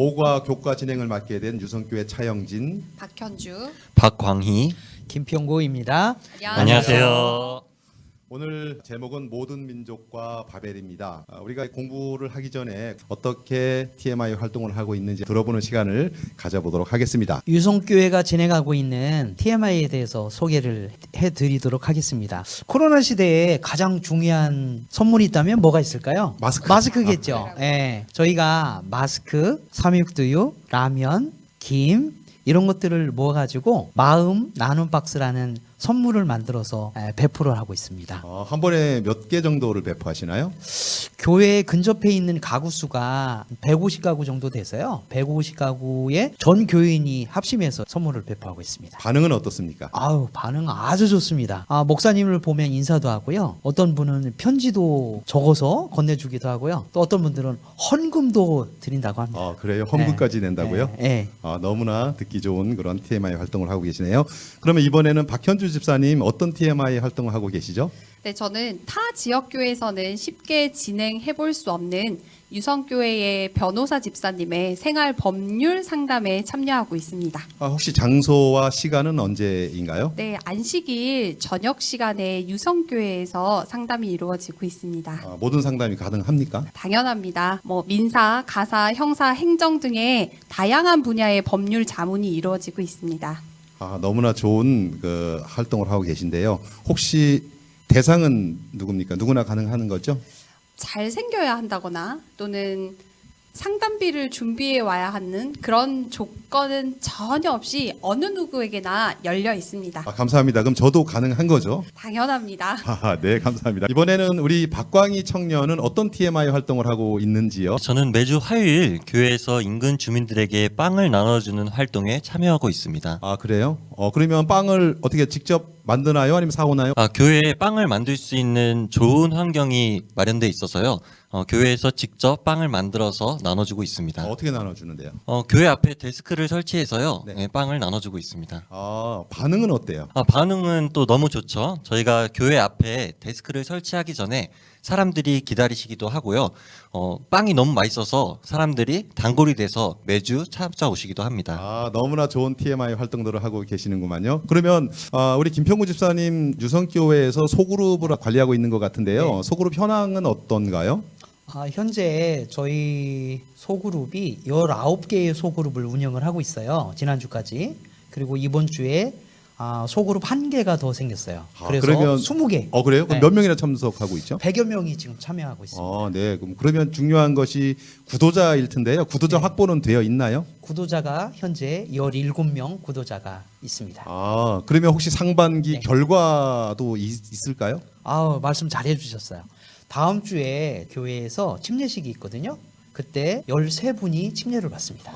모과 교과 진행을 맡게 된 유성교회 차영진, 박현주, 박광희. 김평고입니다. 안녕하세요. 오늘 제목은 모든 민족과 바벨입니다. 우리가 공부를 하기 전에 어떻게 TMI 활동을 하고 있는지 들어보는 시간을 가져보도록 하겠습니다. 유성교회가 진행하고 있는 TMI에 대해서 소개를 해드리도록 하겠습니다. 코로나 시대에 가장 중요한 선물이 있다면 뭐가 있을까요? 마스크겠죠. 예, 저희가 마스크, 삼육두유, 라면, 김 이런 것들을 모아가지고 마음 나눔 박스라는 선물을 만들어서 배포를 하고 있습니다. 한 번에 몇 개 정도를 배포하시나요? 교회 근접해 있는 가구 수가 150가구 정도 돼서요. 150가구의 전 교인이 합심해서 선물을 배포하고 있습니다. 반응은 어떻습니까? 반응 아주 좋습니다. 목사님을 보면 인사도 하고요. 어떤 분은 편지도 적어서 건네주기도 하고요. 또 어떤 분들은 헌금도 드린다고 합니다. 그래요? 헌금까지 낸다고요? 네. 너무나 듣기 좋은 그런 TMI 활동을 하고 계시네요. 그러면 이번에는 박현주 집사님 어떤 TMI 활동을 하고 계시죠? 네, 저는 타 지역교회에서는 쉽게 진행해 볼 수 없는 유성교회의 변호사 집사님의 생활 법률 상담에 참여하고 있습니다. 혹시 장소와 시간은 언제인가요? 네, 안식일 저녁 시간에 유성교회에서 상담이 이루어지고 있습니다. 모든 상담이 가능합니까? 당연합니다. 민사, 가사, 형사, 행정 등의 다양한 분야의 법률 자문이 이루어지고 있습니다. 너무나 좋은 그 활동을 하고 계신데요. 혹시 대상은 누굽니까? 누구나 가능한 거죠? 잘생겨야 한다거나 또는 상담비를 준비해 와야 하는 그런 조건은 전혀 없이 어느 누구에게나 열려 있습니다. 감사합니다. 그럼 저도 가능한 거죠? 당연합니다. 네, 감사합니다. 이번에는 우리 박광희 청년은 어떤 TMI 활동을 하고 있는지요? 저는 매주 화요일 교회에서 인근 주민들에게 빵을 나눠주는 활동에 참여하고 있습니다. 그래요? 그러면 빵을 어떻게 직접 만드나요? 아니면 사오나요? 교회에 빵을 만들 수 있는 좋은 환경이 마련돼 있어서요. 교회에서 직접 빵을 만들어서 나눠주고 있습니다. 어떻게 나눠주는데요? 교회 앞에 데스크를 설치해서요. 네. 네, 빵을 나눠주고 있습니다. 반응은 어때요? 반응은 또 너무 좋죠. 저희가 교회 앞에 데스크를 설치하기 전에 사람들이 기다리시기도 하고요. 빵이 너무 맛있어서 사람들이 단골이 돼서 매주 찾아오시기도 합니다. 너무나 좋은 TMI 활동들을 하고 계시는구만요. 그러면 우리 김평구 집사님 유성교회에서 소그룹을 관리하고 있는 것 같은데요. 네. 소그룹 현황은 어떤가요? 현재 저희 소그룹이 19개의 소그룹을 운영을 하고 있어요. 지난주까지. 그리고 이번 주에 소그룹 1개가 더 생겼어요. 그래서 그러면 20개. 그래요? 그럼 네. 몇 명이나 참석하고 있죠? 100여 명이 지금 참여하고 있습니다. 네. 그러면 중요한 것이 구도자일 텐데요. 구도자 네. 확보는 되어 있나요? 구도자가 현재 17명 구도자가 있습니다. 그러면 혹시 상반기 네. 결과도 있을까요? 말씀 잘해 주셨어요. 다음 주에 교회에서 침례식이 있거든요. 그때 13분이 침례를 받습니다.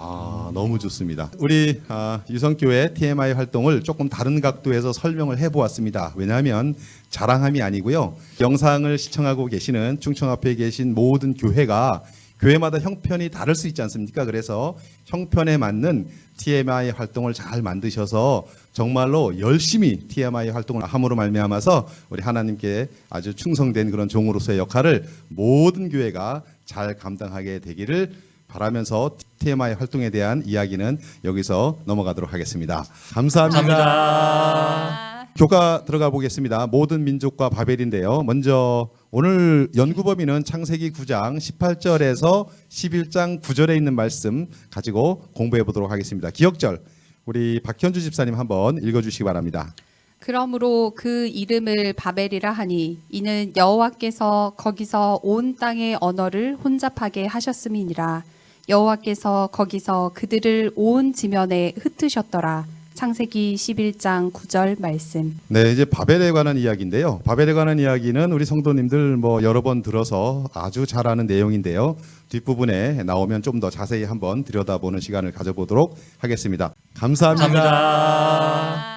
너무 좋습니다. 우리 유성교회 TMI 활동을 조금 다른 각도에서 설명을 해보았습니다. 왜냐하면 자랑함이 아니고요. 영상을 시청하고 계시는 충청 앞에 계신 모든 교회가 교회마다 형편이 다를 수 있지 않습니까? 그래서 형편에 맞는 TMI 활동을 잘 만드셔서 정말로 열심히 TMI 활동을 함으로 말미암아서 우리 하나님께 아주 충성된 그런 종으로서의 역할을 모든 교회가 잘 감당하게 되기를 바라면서 TMI 활동에 대한 이야기는 여기서 넘어가도록 하겠습니다. 감사합니다. 교과 들어가 보겠습니다. 모든 민족과 바벨인데요. 먼저 오늘 연구 범위는 창세기 9장 18절에서 11장 9절에 있는 말씀 가지고 공부해 보도록 하겠습니다. 기억절 우리 박현주 집사님 한번 읽어주시기 바랍니다. 그러므로 그 이름을 바벨이라 하니 이는 여호와께서 거기서 온 땅의 언어를 혼잡하게 하셨음이니라. 여호와께서 거기서 그들을 온 지면에 흩으셨더라. 창세기 11장 9절 말씀. 네, 이제 바벨에 관한 이야기인데요. 바벨에 관한 이야기는 우리 성도님들 여러 번 들어서 아주 잘 아는 내용인데요. 뒷부분에 나오면 좀 더 자세히 한번 들여다보는 시간을 가져보도록 하겠습니다. 감사합니다.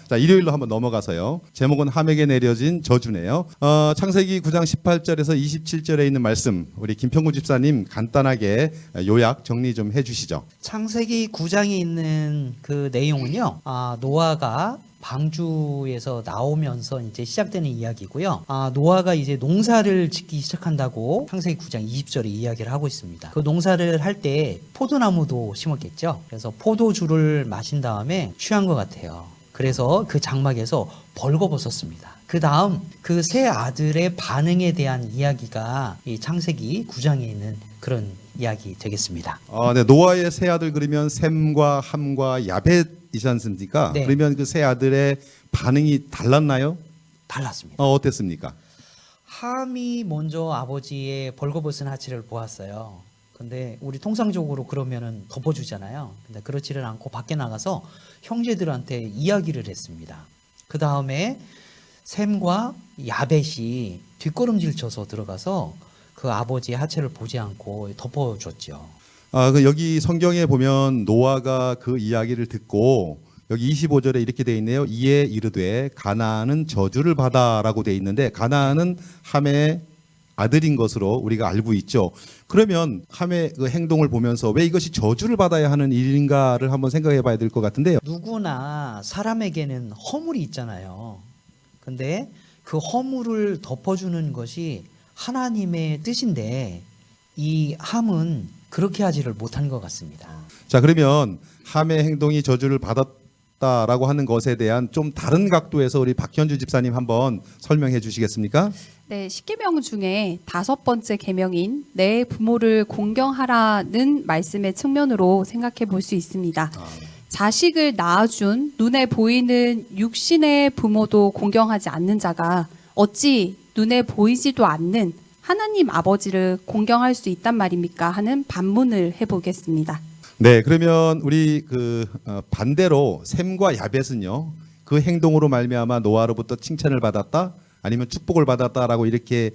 자, 일요일로 한번 넘어가서요. 제목은 함에게 내려진 저주네요. 창세기 9장 18절에서 27절에 있는 말씀 우리 김평구 집사님 간단하게 요약 정리 좀 해주시죠. 창세기 9장에 있는 그 내용은요. 노아가 방주에서 나오면서 이제 시작되는 이야기고요. 노아가 이제 농사를 짓기 시작한다고 창세기 9장 20절에 이야기를 하고 있습니다. 그 농사를 할 때 포도나무도 심었겠죠. 그래서 포도주를 마신 다음에 취한 것 같아요. 그래서 그 장막에서 벌거벗었습니다. 그 다음 그 세 아들의 반응에 대한 이야기가 이 창세기 9장에 있는 그런 이야기 되겠습니다. 네, 노아의 세 아들 그러면 셈과 함과 야벳이지 않습니까? 네. 그러면 그 세 아들의 반응이 달랐나요? 달랐습니다. 어땠습니까? 함이 먼저 아버지의 벌거벗은 하체를 보았어요. 근데 우리 통상적으로 그러면은 덮어주잖아요. 근데 그렇지를 않고 밖에 나가서 형제들한테 이야기를 했습니다. 그 다음에 셈과 야벳이 뒷걸음질 쳐서 들어가서 그 아버지의 하체를 보지 않고 덮어줬죠. 그 여기 성경에 보면 노아가 그 이야기를 듣고 여기 25절에 이렇게 돼 있네요. 이에 이르되 가나안은 저주를 받아라고 돼 있는데 가나안은 함의 아들인 것으로 우리가 알고 있죠. 그러면 함의 그 행동을 보면서 왜 이것이 저주를 받아야 하는 일인가를 한번 생각해 봐야 될 것 같은데요. 누구나 사람에게는 허물이 있잖아요. 근데 그 허물을 덮어주는 것이 하나님의 뜻인데 이 함은 그렇게 하지를 못한 것 같습니다. 자, 그러면 함의 행동이 저주를 받았다라고 하는 것에 대한 좀 다른 각도에서 우리 박현주 집사님 한번 설명해 주시겠습니까? 네, 10계명 중에 5번째 계명인 내 부모를 공경하라는 말씀의 측면으로 생각해 볼 수 있습니다. 자식을 낳아준 눈에 보이는 육신의 부모도 공경하지 않는 자가 어찌 눈에 보이지도 않는 하나님 아버지를 공경할 수 있단 말입니까? 하는 반문을 해보겠습니다. 네, 그러면 우리 반대로 셈과 야벳은요, 그 행동으로 말미암아 노아로부터 칭찬을 받았다, 아니면 축복을 받았다라고 이렇게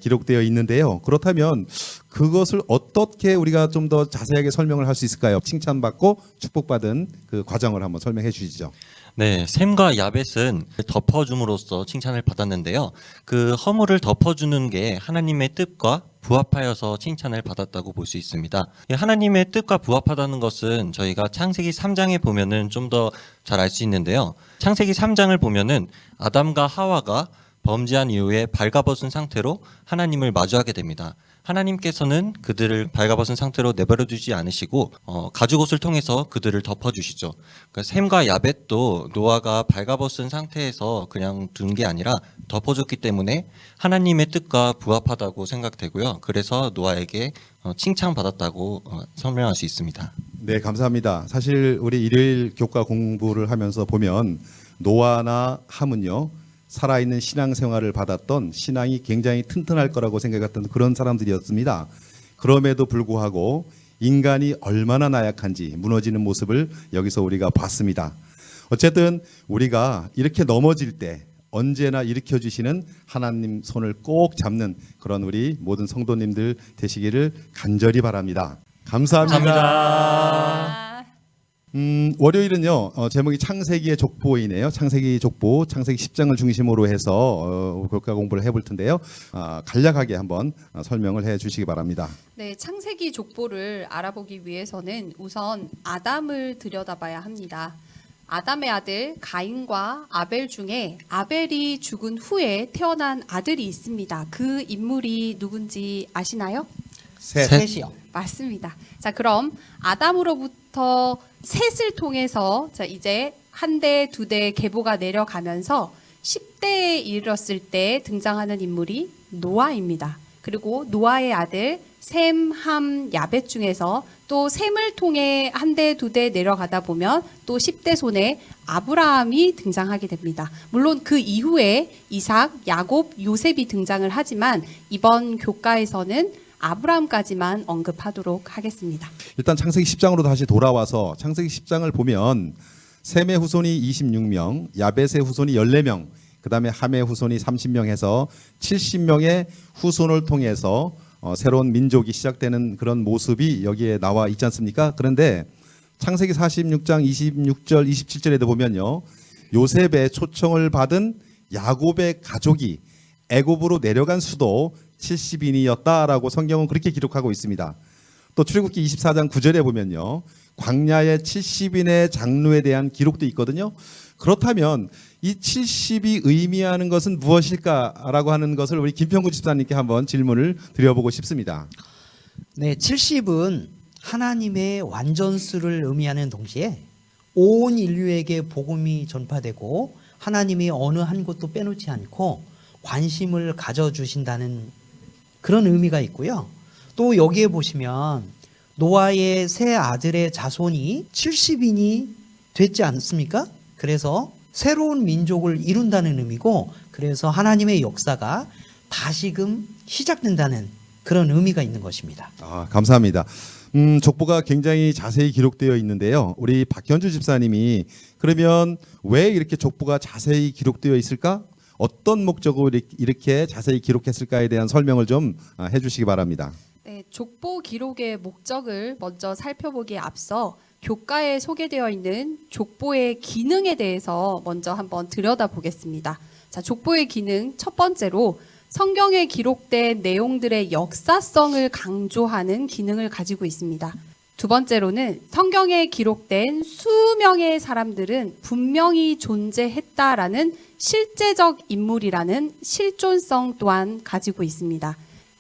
기록되어 있는데요. 그렇다면 그것을 어떻게 우리가 좀 더 자세하게 설명을 할 수 있을까요? 칭찬받고 축복받은 그 과정을 한번 설명해 주시죠. 네, 셈과 야벳은 덮어줌으로써 칭찬을 받았는데요. 그 허물을 덮어주는 게 하나님의 뜻과 부합하여서 칭찬을 받았다고 볼 수 있습니다. 하나님의 뜻과 부합하다는 것은 저희가 창세기 3장에 보면은 좀 더 잘 알 수 있는데요. 창세기 3장을 보면은 아담과 하와가 범죄한 이후에 발가벗은 상태로 하나님을 마주하게 됩니다. 하나님께서는 그들을 발가벗은 상태로 내버려 두지 않으시고 가죽옷을 통해서 그들을 덮어주시죠. 그러니까 셈과 야벳도 노아가 발가벗은 상태에서 그냥 둔 게 아니라 덮어줬기 때문에 하나님의 뜻과 부합하다고 생각되고요. 그래서 노아에게 칭찬받았다고 설명할 수 있습니다. 네, 감사합니다. 사실 우리 일요일 교과 공부를 하면서 보면 노아나 함은요, 살아있는 신앙생활을 받았던 신앙이 굉장히 튼튼할 거라고 생각했던 그런 사람들이었습니다. 그럼에도 불구하고 인간이 얼마나 나약한지 무너지는 모습을 여기서 우리가 봤습니다. 어쨌든 우리가 이렇게 넘어질 때 언제나 일으켜주시는 하나님 손을 꼭 잡는 그런 우리 모든 성도님들 되시기를 간절히 바랍니다. 감사합니다. 월요일은요, 제목이 창세기의 족보이네요. 창세기 족보, 창세기 10장을 중심으로 해서 교과 공부를 해볼 텐데요. 간략하게 한번 설명을 해 주시기 바랍니다. 네, 창세기 족보를 알아보기 위해서는 우선 아담을 들여다봐야 합니다. 아담의 아들 가인과 아벨 중에 아벨이 죽은 후에 태어난 아들이 있습니다. 그 인물이 누군지 아시나요? 셋이요. 맞습니다. 자, 그럼 아담으로부터 셋을 통해서 자, 이제 한 대, 두 대 계보가 내려가면서 10대에 이르렀을 때 등장하는 인물이 노아입니다. 그리고 노아의 아들 셈, 함, 야벳 중에서 또 셈을 통해 한 대, 두 대 내려가다 보면 또 10대 손에 아브라함이 등장하게 됩니다. 물론 그 이후에 이삭, 야곱, 요셉이 등장을 하지만 이번 교과에서는 아브라함까지만 언급하도록 하겠습니다. 일단 창세기 10장으로 다시 돌아와서 창세기 10장을 보면 셈의 후손이 26명, 야벳의 후손이 14명, 그 다음에 함의 후손이 30명 해서 70명의 후손을 통해서 새로운 민족이 시작되는 그런 모습이 여기에 나와 있지 않습니까? 그런데 창세기 46장 26절 27절에도 보면요, 요셉의 초청을 받은 야곱의 가족이 애굽으로 내려간 수도 70인이었다라고 성경은 그렇게 기록하고 있습니다. 또 출애굽기 24장 9절에 보면요, 광야의 70인의 장로에 대한 기록도 있거든요. 그렇다면 이 70이 의미하는 것은 무엇일까라고 하는 것을 우리 김평구 집사님께 한번 질문을 드려보고 싶습니다. 네, 70은 하나님의 완전수를 의미하는 동시에 온 인류에게 복음이 전파되고 하나님이 어느 한 곳도 빼놓지 않고 관심을 가져주신다는 그런 의미가 있고요. 또 여기에 보시면 노아의 세 아들의 자손이 70인이 됐지 않습니까? 그래서 새로운 민족을 이룬다는 의미고, 그래서 하나님의 역사가 다시금 시작된다는 그런 의미가 있는 것입니다. 감사합니다. 족보가 굉장히 자세히 기록되어 있는데요. 우리 박현주 집사님이 그러면 왜 이렇게 족보가 자세히 기록되어 있을까? 어떤 목적으로 이렇게 자세히 기록했을까에 대한 설명을 좀 해주시기 바랍니다. 네, 족보 기록의 목적을 먼저 살펴보기에 앞서 교과에 소개되어 있는 족보의 기능에 대해서 먼저 한번 들여다보겠습니다. 자, 족보의 기능 첫 번째로 성경에 기록된 내용들의 역사성을 강조하는 기능을 가지고 있습니다. 두 번째로는 성경에 기록된 수명의 사람들은 분명히 존재했다라는 실제적 인물이라는 실존성 또한 가지고 있습니다.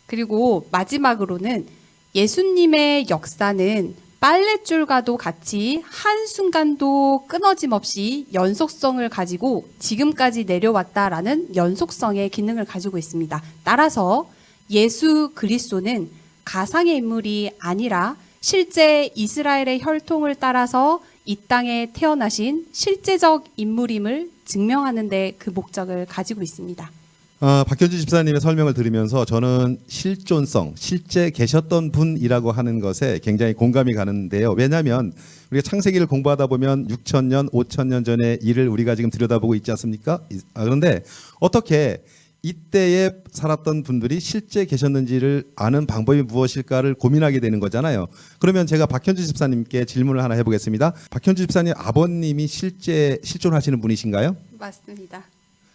그리고 마지막으로는 예수님의 역사는 빨랫줄과도 같이 한순간도 끊어짐 없이 연속성을 가지고 지금까지 내려왔다라는 연속성의 기능을 가지고 있습니다. 따라서 예수 그리스도는 가상의 인물이 아니라 실제 이스라엘의 혈통을 따라서 이 땅에 태어나신 실제적 인물임을 증명하는 데 그 목적을 가지고 있습니다. 박현주 집사님의 설명을 들으면서 저는 실존성, 실제 계셨던 분이라고 하는 것에 굉장히 공감이 가는데요. 왜냐하면 우리가 창세기를 공부하다 보면 6,000년, 5,000년 전의 일을 우리가 지금 들여다보고 있지 않습니까? 그런데 어떻게 이때에 살았던 분들이 실제 계셨는지를 아는 방법이 무엇일까를 고민하게 되는 거잖아요. 그러면 제가 박현주 집사님께 질문을 하나 해보겠습니다. 박현주 집사님 아버님이 실제 실존하시는 분이신가요? 맞습니다.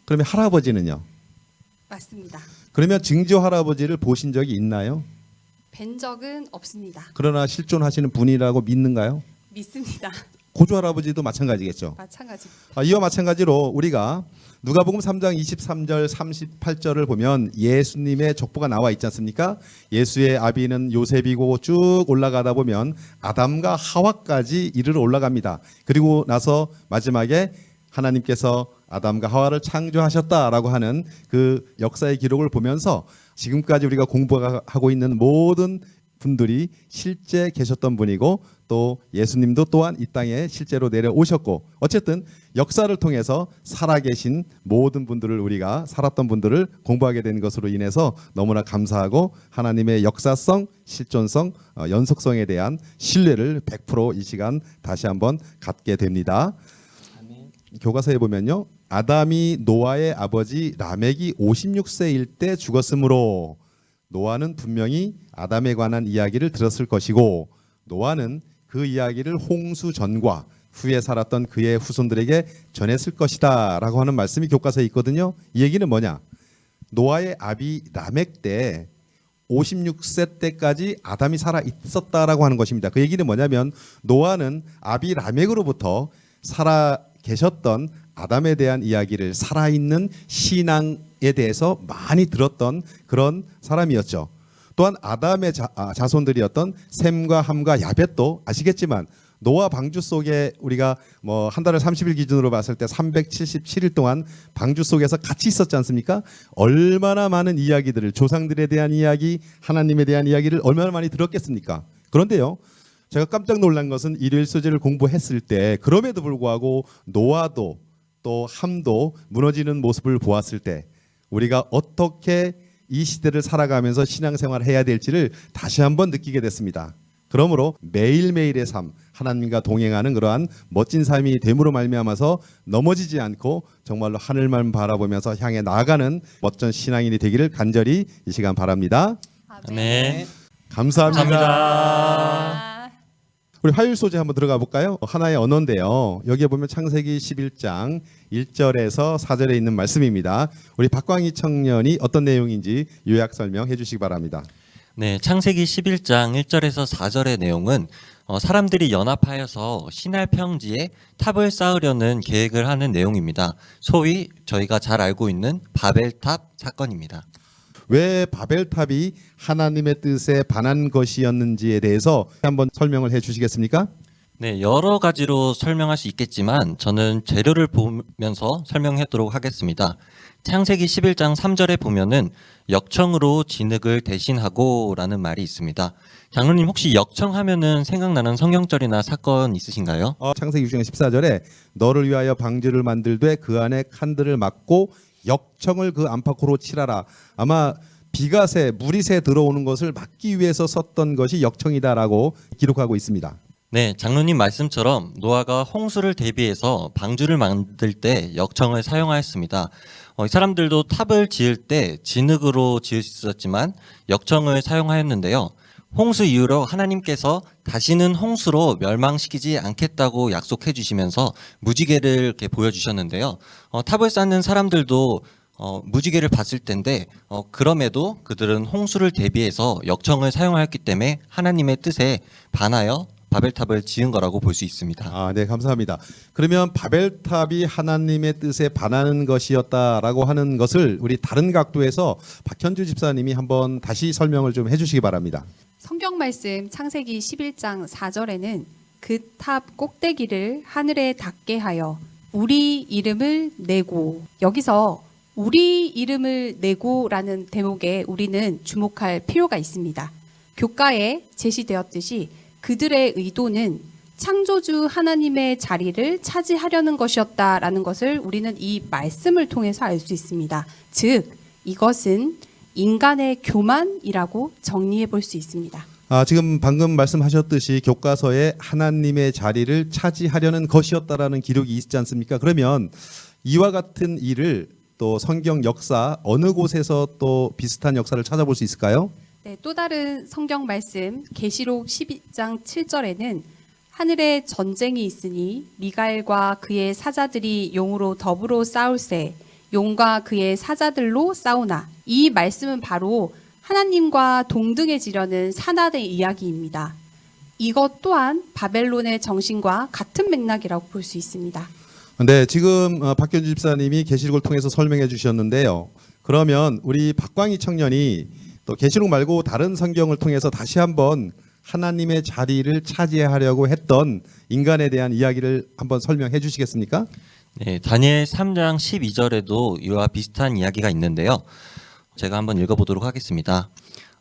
그러면 할아버지는요? 맞습니다. 그러면 증조 할아버지를 보신 적이 있나요? 뵌 적은 없습니다. 그러나 실존하시는 분이라고 믿는가요? 믿습니다. 고조 할아버지도 마찬가지겠죠. 마찬가지. 이와 마찬가지로 우리가 누가복음 3장 23절 38절을 보면 예수님의 족보가 나와 있지 않습니까? 예수의 아비는 요셉이고 쭉 올라가다 보면 아담과 하와까지 이르러 올라갑니다. 그리고 나서 마지막에 하나님께서 아담과 하와를 창조하셨다라고 하는 그 역사의 기록을 보면서 지금까지 우리가 공부하고 있는 모든 분들이 실제 계셨던 분이고 또 예수님도 또한 이 땅에 실제로 내려오셨고 어쨌든 역사를 통해서 살아계신 모든 분들을 우리가 살았던 분들을 공부하게 된 것으로 인해서 너무나 감사하고 하나님의 역사성, 실존성, 연속성에 대한 신뢰를 100% 이 시간 다시 한번 갖게 됩니다. 교과서에 보면요. 아담이 노아의 아버지 라멕이 56세일 때 죽었으므로 노아는 분명히 아담에 관한 이야기를 들었을 것이고 노아는 그 이야기를 홍수 전과 후에 살았던 그의 후손들에게 전했을 것이다 라고 하는 말씀이 교과서에 있거든요. 이 얘기는 뭐냐? 노아의 아비 라멕 때 56세 때까지 아담이 살아 있었다라고 하는 것입니다. 그 얘기는 뭐냐면 노아는 아비 라멕으로부터 살아 계셨던 아담에 대한 이야기를 살아있는 신앙에 대해서 많이 들었던 그런 사람이었죠. 또한 아담의 자손들이었던 셈과 함과 야벳도 아시겠지만 노아 방주 속에 우리가 뭐 한 달을 30일 기준으로 봤을 때 377일 동안 방주 속에서 같이 있었지 않습니까? 얼마나 많은 이야기들을 조상들에 대한 이야기, 하나님에 대한 이야기를 얼마나 많이 들었겠습니까? 그런데요. 제가 깜짝 놀란 것은 일요일 소재를 공부했을 때 그럼에도 불구하고 노아도 또 함도 무너지는 모습을 보았을 때 우리가 어떻게 이 시대를 살아가면서 신앙생활을 해야 될지를 다시 한번 느끼게 됐습니다. 그러므로 매일매일의 삶, 하나님과 동행하는 그러한 멋진 삶이 됨으로 말미암아서 넘어지지 않고 정말로 하늘만 바라보면서 향해 나아가는 멋진 신앙인이 되기를 간절히 이 시간 바랍니다. 아멘. 감사합니다. 우리 화요일 소재 한번 들어가 볼까요? 하나의 언어인데요. 여기에 보면 창세기 11장 1절에서 4절에 있는 말씀입니다. 우리 박광희 청년이 어떤 내용인지 요약 설명해 주시기 바랍니다. 네, 창세기 11장 1절에서 4절의 내용은 사람들이 연합하여서 신할 평지에 탑을 쌓으려는 계획을 하는 내용입니다. 소위 저희가 잘 알고 있는 바벨탑 사건입니다. 왜 바벨탑이 하나님의 뜻에 반한 것이었는지에 대해서 한번 설명을 해 주시겠습니까? 네, 여러 가지로 설명할 수 있겠지만 저는 재료를 보면서 설명하도록 하겠습니다. 창세기 11장 3절에 보면은 역청으로 진흙을 대신하고 라는 말이 있습니다. 장로님 혹시 역청하면은 생각나는 성경절이나 사건 있으신가요? 창세기 6장 14절에 너를 위하여 방주를 만들되 그 안에 칸들을 막고 역청을 그 안팎으로 칠하라. 아마 비가 새, 물이 새 들어오는 것을 막기 위해서 썼던 것이 역청이다라고 기록하고 있습니다. 네, 장로님 말씀처럼 노아가 홍수를 대비해서 방주를 만들 때 역청을 사용하였습니다. 이 사람들도 탑을 지을 때 진흙으로 지을 수 있었지만 역청을 사용하였는데요. 홍수 이후로 하나님께서 다시는 홍수로 멸망시키지 않겠다고 약속해 주시면서 무지개를 이렇게 보여주셨는데요. 탑을 쌓는 사람들도 무지개를 봤을 텐데 그럼에도 그들은 홍수를 대비해서 역청을 사용하였기 때문에 하나님의 뜻에 반하여 바벨탑을 지은 거라고 볼 수 있습니다. 네, 감사합니다. 그러면 바벨탑이 하나님의 뜻에 반하는 것이었다라고 하는 것을 우리 다른 각도에서 박현주 집사님이 한번 다시 설명을 좀 해주시기 바랍니다. 성경 말씀 창세기 11장 4절에는 그 탑 꼭대기를 하늘에 닿게 하여 우리 이름을 내고, 여기서 우리 이름을 내고라는 대목에 우리는 주목할 필요가 있습니다. 교과에 제시되었듯이 그들의 의도는 창조주 하나님의 자리를 차지하려는 것이었다라는 것을 우리는 이 말씀을 통해서 알 수 있습니다. 즉, 이것은 인간의 교만이라고 정리해 볼 수 있습니다. 지금 방금 말씀하셨듯이 교과서에 하나님의 자리를 차지하려는 것이었다라는 기록이 있지 않습니까? 그러면 이와 같은 일을 또 성경 역사 어느 곳에서 또 비슷한 역사를 찾아볼 수 있을까요? 네, 또 다른 성경 말씀 계시록 12장 7절에는 하늘에 전쟁이 있으니 미가엘과 그의 사자들이 용으로 더불어 싸울세 용과 그의 사자들로 싸우나. 이 말씀은 바로 하나님과 동등해지려는 사단의 이야기입니다. 이것 또한 바벨론의 정신과 같은 맥락이라고 볼 수 있습니다. 네, 지금 박현주 집사님이 계시록을 통해서 설명해 주셨는데요. 그러면 우리 박광희 청년이 또 계시록 말고 다른 성경을 통해서 다시 한번 하나님의 자리를 차지하려고 했던 인간에 대한 이야기를 한번 설명해 주시겠습니까? 네, 다니엘 3장 12절에도 이와 비슷한 이야기가 있는데요. 제가 한번 읽어보도록 하겠습니다.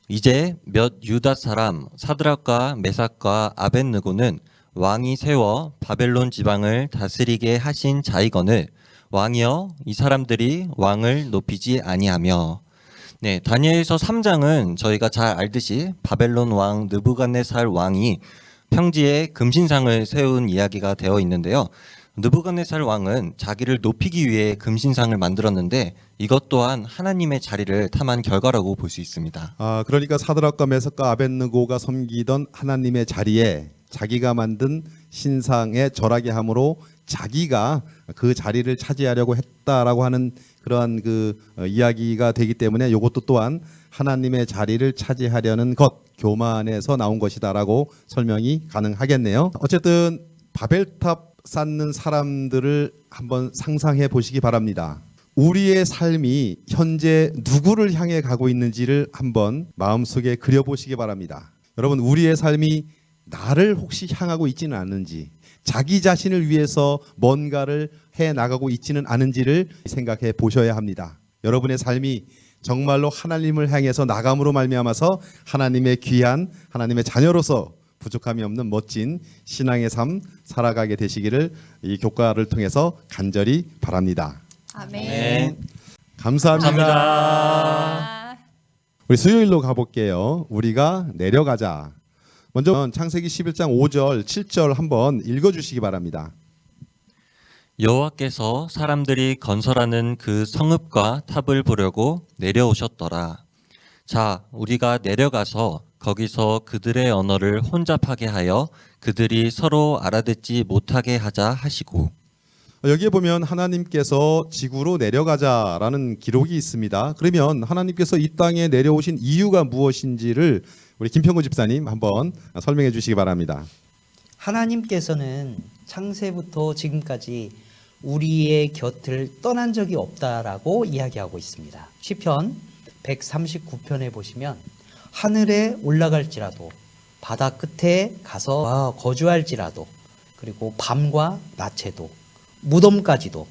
이제 몇 유다 사람 사드락과 메삭과 아벳느고는 왕이 세워 바벨론 지방을 다스리게 하신 자이거늘 왕이여 이 사람들이 왕을 높이지 아니하며. 네, 다니엘서 3장은 저희가 잘 알듯이 바벨론 왕 느부갓네살 왕이 평지에 금신상을 세운 이야기가 되어 있는데요. 느부갓네살 왕은 자기를 높이기 위해 금신상을 만들었는데 이것 또한 하나님의 자리를 탐한 결과라고 볼 수 있습니다. 그러니까 사드락과 메삭과 아벳느고가 섬기던 하나님의 자리에 자기가 만든 신상에 절하게 함으로 자기가 그 자리를 차지하려고 했다라고 하는 그러한 이야기가 되기 때문에 이것도 또한 하나님의 자리를 차지하려는 것, 교만에서 나온 것이다라고 설명이 가능하겠네요. 어쨌든 바벨탑 쌓는 사람들을 한번 상상해 보시기 바랍니다. 우리의 삶이 현재 누구를 향해 가고 있는지를 한번 마음속에 그려보시기 바랍니다. 여러분, 우리의 삶이 나를 혹시 향하고 있지는 않은지, 자기 자신을 위해서 뭔가를 해 나가고 있지는 않은지를 생각해 보셔야 합니다. 여러분의 삶이 정말로 하나님을 향해서 나감으로 말미암아서 하나님의 귀한 하나님의 자녀로서 부족함이 없는 멋진 신앙의 삶 살아가게 되시기를 이 교과를 통해서 간절히 바랍니다. 아멘. 감사합니다. 우리 수요일로 가볼게요. 우리가 내려가자. 먼저 창세기 11장 5절, 7절 한번 읽어주시기 바랍니다. 여호와께서 사람들이 건설하는 그 성읍과 탑을 보려고 내려오셨더라. 자, 우리가 내려가서 거기서 그들의 언어를 혼잡하게 하여 그들이 서로 알아듣지 못하게 하자 하시고. 여기에 보면 하나님께서 지구로 내려가자라는 기록이 있습니다. 그러면 하나님께서 이 땅에 내려오신 이유가 무엇인지를 우리 김평구 집사님 한번 설명해 주시기 바랍니다. 하나님께서는 창세부터 지금까지 우리의 곁을 떠난 적이 없다라고 이야기하고 있습니다. 시편 139편에 보시면 하늘에 올라갈지라도 바다 끝에 가서 거주할지라도 그리고 밤과 낮에도 무덤까지도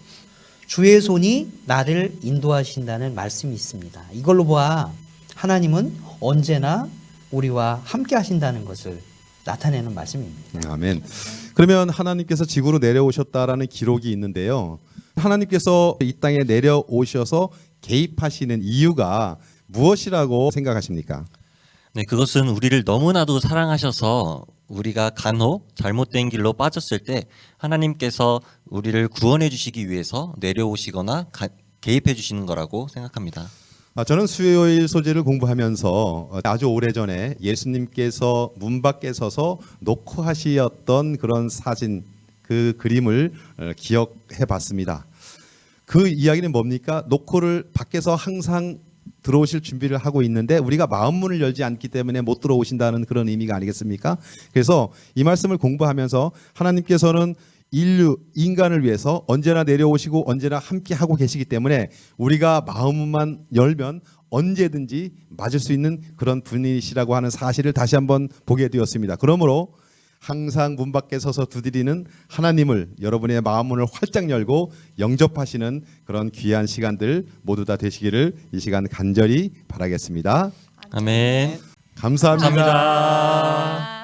주의 손이 나를 인도하신다는 말씀이 있습니다. 이걸로 봐 하나님은 언제나 우리와 함께 하신다는 것을 나타내는 말씀입니다. 아멘. 그러면 하나님께서 지구로 내려오셨다라는 기록이 있는데요. 하나님께서 이 땅에 내려오셔서 개입하시는 이유가 무엇이라고 생각하십니까? 네, 그것은 우리를 너무나도 사랑하셔서 우리가 간혹 잘못된 길로 빠졌을 때 하나님께서 우리를 구원해 주시기 위해서 내려오시거나 개입해 주시는 거라고 생각합니다. 저는 수요일 소재를 공부하면서 아주 오래전에 예수님께서 문 밖에 서서 녹화하셨던 그런 사진, 그 그림을 기억해 봤습니다. 그 이야기는 뭡니까? 녹화를 밖에서 항상 들어오실 준비를 하고 있는데 우리가 마음문을 열지 않기 때문에 못 들어오신다는 그런 의미가 아니겠습니까? 그래서 이 말씀을 공부하면서 하나님께서는 인간을 위해서 언제나 내려오시고 언제나 함께 하고 계시기 때문에 우리가 마음만 열면 언제든지 맞을 수 있는 그런 분이시라고 하는 사실을 다시 한번 보게 되었습니다. 그러므로 항상 문 밖에 서서 두드리는 하나님을 여러분의 마음문을 활짝 열고 영접하시는 그런 귀한 시간들 모두 다 되시기를 이 시간 간절히 바라겠습니다. 아멘. 감사합니다. 감사합니다.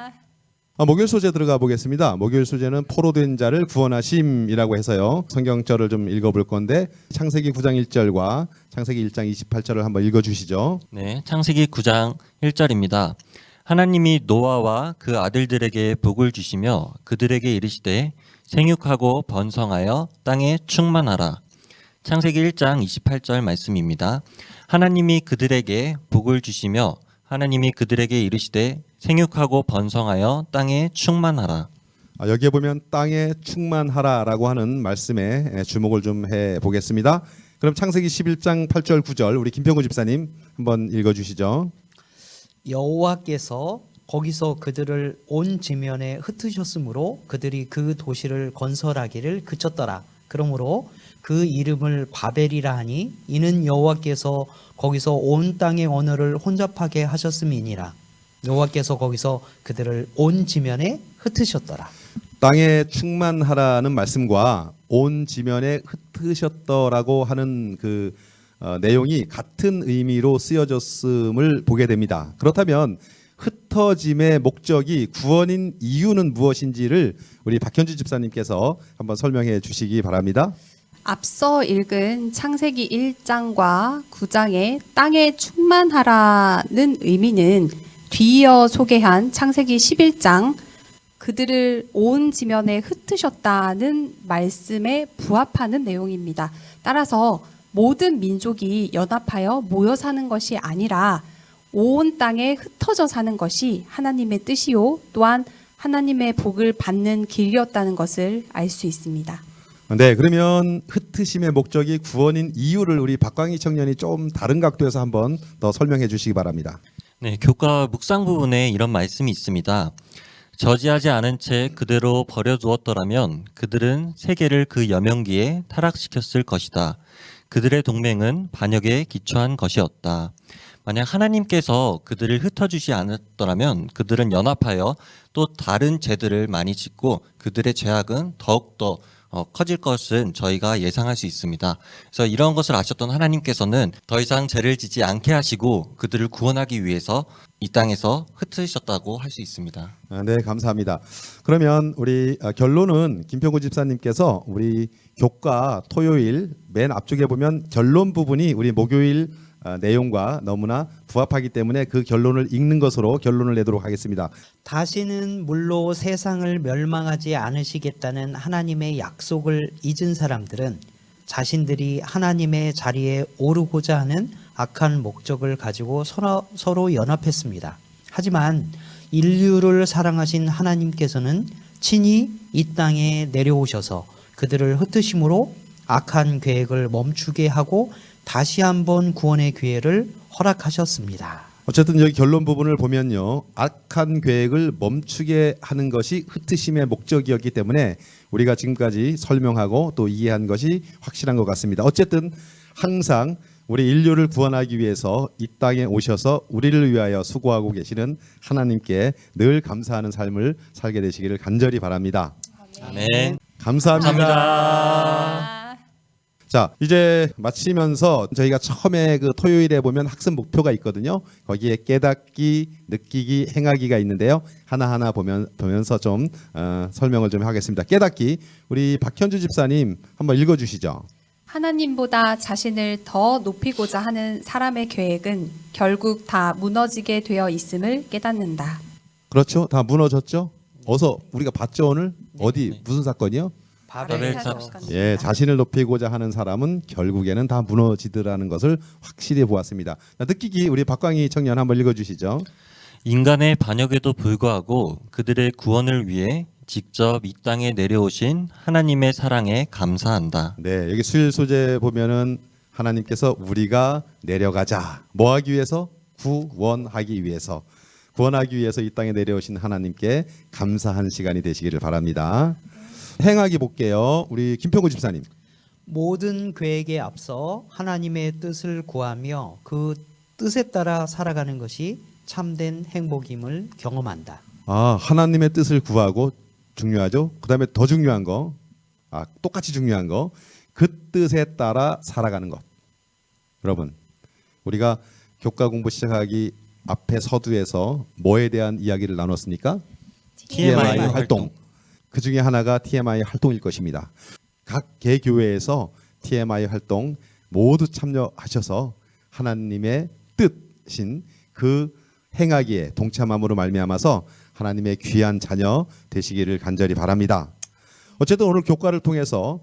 목요일 소재 들어가 보겠습니다. 목요일 소재는 포로된 자를 구원하심이라고 해서요. 성경절을 좀 읽어볼 건데 창세기 9장 1절과 창세기 1장 28절을 한번 읽어주시죠. 네, 창세기 9장 1절입니다. 하나님이 노아와 그 아들들에게 복을 주시며 그들에게 이르시되 생육하고 번성하여 땅에 충만하라. 창세기 1장 28절 말씀입니다. 하나님이 그들에게 복을 주시며 하나님이 그들에게 이르시되 생육하고 번성하여 땅에 충만하라. 여기에 보면 땅에 충만하라라고 하는 말씀에 주목을 좀 해보겠습니다. 그럼 창세기 11장 8절 9절 우리 김평구 집사님 한번 읽어주시죠. 여호와께서 거기서 그들을 온 지면에 흩으셨으므로 그들이 그 도시를 건설하기를 그쳤더라. 그러므로 그 이름을 바벨이라 하니 이는 여호와께서 거기서 온 땅의 언어를 혼잡하게 하셨음이니라. 여호와께서 거기서 그들을 온 지면에 흩으셨더라. 땅에 충만하라는 말씀과 온 지면에 흩으셨더라고 하는 그 내용이 같은 의미로 쓰여졌음을 보게 됩니다. 그렇다면 흩어짐의 목적이 구원인 이유는 무엇인지를 우리 박현주 집사님께서 한번 설명해 주시기 바랍니다. 앞서 읽은 창세기 1장과 9장의 땅에 충만하라는 의미는 뒤이어 소개한 창세기 11장 그들을 온 지면에 흩으셨다는 말씀에 부합하는 내용입니다. 따라서 모든 민족이 연합하여 모여 사는 것이 아니라 온 땅에 흩어져 사는 것이 하나님의 뜻이요 또한 하나님의 복을 받는 길이었다는 것을 알 수 있습니다. 네, 그러면 흩으심의 목적이 구원인 이유를 우리 박광희 청년이 좀 다른 각도에서 한번 더 설명해 주시기 바랍니다. 네, 교과 묵상 부분에 이런 말씀이 있습니다. 저지하지 않은 채 그대로 버려두었더라면 그들은 세계를 그 여명기에 타락시켰을 것이다. 그들의 동맹은 반역에 기초한 것이었다. 만약 하나님께서 그들을 흩어주지 않았더라면 그들은 연합하여 또 다른 죄들을 많이 짓고 그들의 죄악은 더욱더 커질 것은 저희가 예상할 수 있습니다. 그래서 이런 것을 아셨던 하나님께서는 더 이상 죄를 짓지 않게 하시고 그들을 구원하기 위해서 이 땅에서 흩으셨다고 할 수 있습니다. 네, 감사합니다. 그러면 우리 결론은 김평구 집사님께서 우리 교과 토요일 맨 앞쪽에 보면 결론 부분이 우리 목요일 내용과 너무나 부합하기 때문에 그 결론을 읽는 것으로 결론을 내도록 하겠습니다. 다시는 물로 세상을 멸망하지 않으시겠다는 하나님의 약속을 잊은 사람들은 자신들이 하나님의 자리에 오르고자 하는 악한 목적을 가지고 서로 연합했습니다. 하지만 인류를 사랑하신 하나님께서는 친히 이 땅에 내려오셔서 그들을 흩으심으로 악한 계획을 멈추게 하고 다시 한번 구원의 기회를 허락하셨습니다. 어쨌든 여기 결론 부분을 보면요, 악한 계획을 멈추게 하는 것이 흩으심의 목적이었기 때문에 우리가 지금까지 설명하고 또 이해한 것이 확실한 것 같습니다. 어쨌든 항상 우리 인류를 구원하기 위해서 이 땅에 오셔서 우리를 위하여 수고하고 계시는 하나님께 늘 감사하는 삶을 살게 되시기를 간절히 바랍니다. 아멘. 감사합니다. 감사합니다. 자, 이제 마치면서 저희가 처음에 그 토요일에 보면 학습 목표가 있거든요. 거기에 깨닫기, 느끼기, 행하기가 있는데요. 하나하나 보면서 좀 설명을 좀 하겠습니다. 깨닫기, 우리 박현주 집사님 한번 읽어주시죠. 하나님보다 자신을 더 높이고자 하는 사람의 계획은 결국 다 무너지게 되어 있음을 깨닫는다. 그렇죠? 다 무너졌죠? 어서 우리가 봤죠 오늘? 어디 네. 무슨 사건이요? 바벨 사건. 예, 자신을 높이고자 하는 사람은 결국에는 다 무너지더라는 것을 확실히 보았습니다. 자, 느끼기 우리 박광희 청년 한번 읽어주시죠. 인간의 반역에도 불구하고 그들의 구원을 위해 직접 이 땅에 내려오신 하나님의 사랑에 감사한다. 네, 여기 수일 소재 보면은 하나님께서 우리가 내려가자. 뭐 하기 위해서? 구원하기 위해서. 구원하기 위해서 이 땅에 내려오신 하나님께 감사하는 시간이 되시기를 바랍니다. 행하기 볼게요. 우리 김평구 집사님. 모든 계획에 앞서 하나님의 뜻을 구하며 그 뜻에 따라 살아가는 것이 참된 행복임을 경험한다. 아, 하나님의 뜻을 구하고 중요하죠. 그다음에 더 중요한 거, 똑같이 중요한 거, 그 뜻에 따라 살아가는 것. 여러분, 우리가 교과 공부 시작하기 앞에 서두에서 뭐에 대한 이야기를 나눴습니까? TMI 활동. 그 중에 하나가 TMI 활동일 것입니다. 각 개교회에서 TMI 활동 모두 참여하셔서 하나님의 뜻인 그 행하기에 동참함으로 말미암아서 하나님의 귀한 자녀 되시기를 간절히 바랍니다. 어쨌든 오늘 교과를 통해서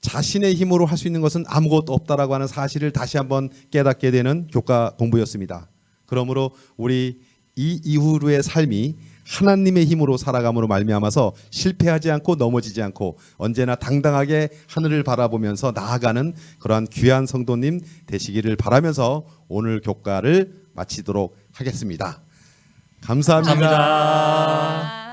자신의 힘으로 할 수 있는 것은 아무것도 없다라고 하는 사실을 다시 한번 깨닫게 되는 교과 공부였습니다. 그러므로 우리 이 이후로의 삶이 하나님의 힘으로 살아감으로 말미암아서 실패하지 않고 넘어지지 않고 언제나 당당하게 하늘을 바라보면서 나아가는 그러한 귀한 성도님 되시기를 바라면서 오늘 교과를 마치도록 하겠습니다. 감사합니다. 감사합니다.